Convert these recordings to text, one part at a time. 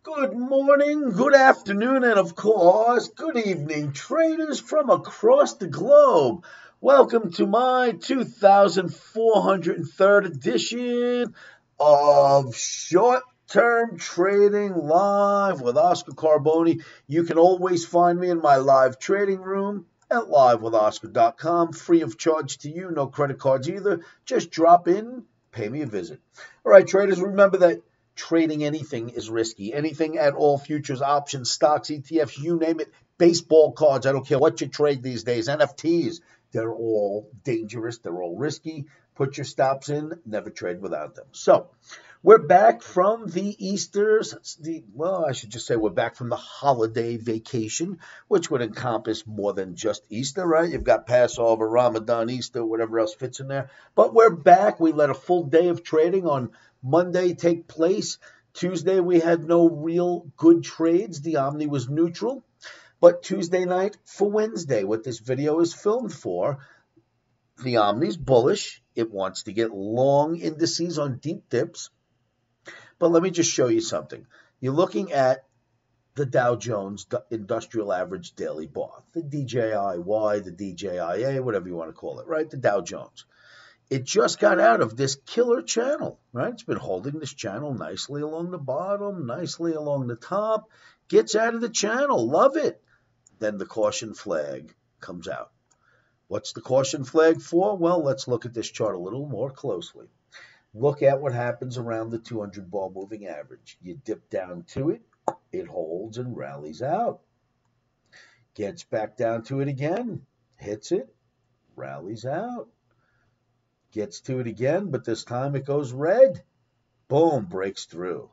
Good morning, good afternoon, and of course, good evening, traders from across the globe. Welcome to my 2403rd edition of Short-Term Trading Live with Oscar Carboni. You can always find me in my live trading room at livewithoscar.com, free of charge to you, no credit cards either. Just drop in, pay me a visit. All right, traders, remember that trading anything is risky. Anything at all, futures, options, stocks, ETFs, you name it, baseball cards, I don't care what you trade these days, NFTs, they're all dangerous, they're all risky. Put your stops in, never trade without them. So we're back from the I should just say we're back from the holiday vacation, which would encompass more than just Easter, right? You've got Passover, Ramadan, Easter, whatever else fits in there. But we're back. We let a full day of trading on Monday take place. Tuesday, we had no real good trades. The OMNI was neutral. But Tuesday night for Wednesday, what this video is filmed for, the OMNI's bullish. It wants to get long indices on deep dips. But let me just show you something. You're looking at the Dow Jones Industrial Average Daily Bar, the DJIY, the DJIA, whatever you want to call it, right? The Dow Jones. It just got out of this killer channel, right? It's been holding this channel nicely along the bottom, nicely along the top, gets out of the channel, love it. Then the caution flag comes out. What's the caution flag for? Well, let's look at this chart a little more closely. Look at what happens around the 200 ball moving average. You dip down to it, it holds and rallies out. Gets back down to it again, hits it, rallies out. Gets to it again, but this time it goes red. Boom, breaks through.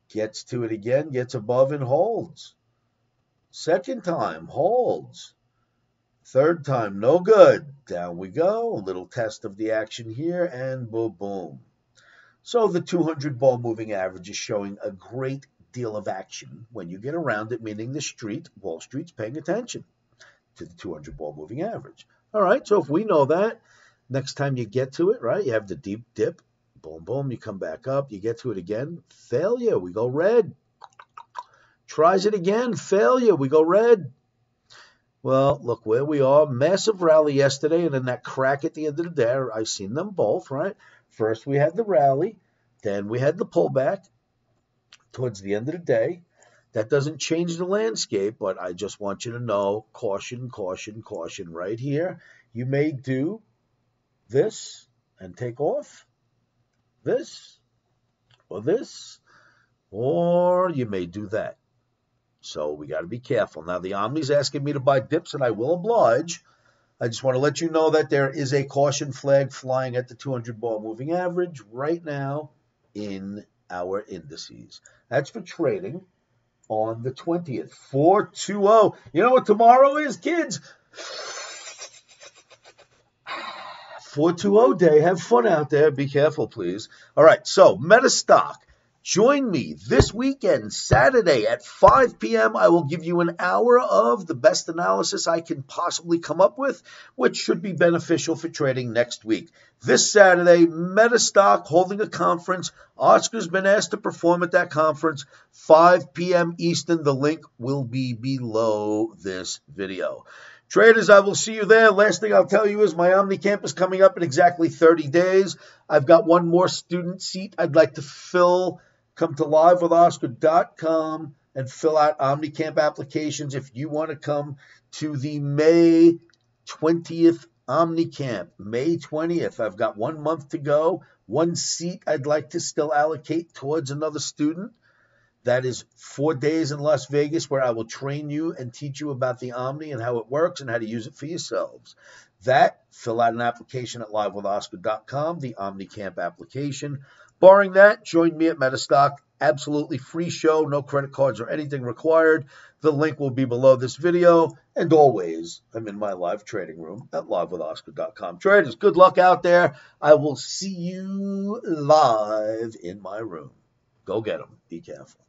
Gets to it again, gets above and holds. Second time, holds. Third time, no good. Down we go. A little test of the action here, and boom, boom. So the 200 ball moving average is showing a great deal of action when you get around it, meaning the street, Wall Street's paying attention to the 200 ball moving average. All right, so if we know that, next time you get to it, right, you have the deep dip, boom, boom, you come back up, you get to it again, failure, we go red. Tries it again, failure, we go red. Well, look where we are, massive rally yesterday, and then that crack at the end of the day, I seen them both, right? First we had the rally, then we had the pullback towards the end of the day. That doesn't change the landscape, but I just want you to know, caution, caution, caution right here. You may do this and take off, this, or you may do that. So we got to be careful. Now, the OMNI's asking me to buy dips, and I will oblige. I just want to let you know that there is a caution flag flying at the 200 ball moving average right now in our indices. That's for trading on the 20th, 420. You know what tomorrow is, kids? 420 day. Have fun out there. Be careful, please. All right, so Metastock. Join me this weekend, Saturday at 5 p.m. I will give you an hour of the best analysis I can possibly come up with, which should be beneficial for trading next week. This Saturday, Metastock holding a conference. Oscar's been asked to perform at that conference, 5 p.m. Eastern. The link will be below this video. Traders, I will see you there. Last thing I'll tell you is my OMNI camp is coming up in exactly 30 days. I've got one more student seat I'd like to fill. Come to livewithoscar.com and fill out OMNI camp applications if you want to come to the May 20th OMNI camp. May 20th. I've got 1 month to go. One seat I'd like to still allocate towards another student. That is 4 days in Las Vegas where I will train you and teach you about the OMNI and how it works and how to use it for yourselves. Fill out an application at livewithoscar.com, the OMNI Camp application. Barring that, join me at Metastock. Absolutely free show, no credit cards or anything required. The link will be below this video. And always, I'm in my live trading room at livewithoscar.com. Traders, good luck out there. I will see you live in my room. Go get them. Be careful.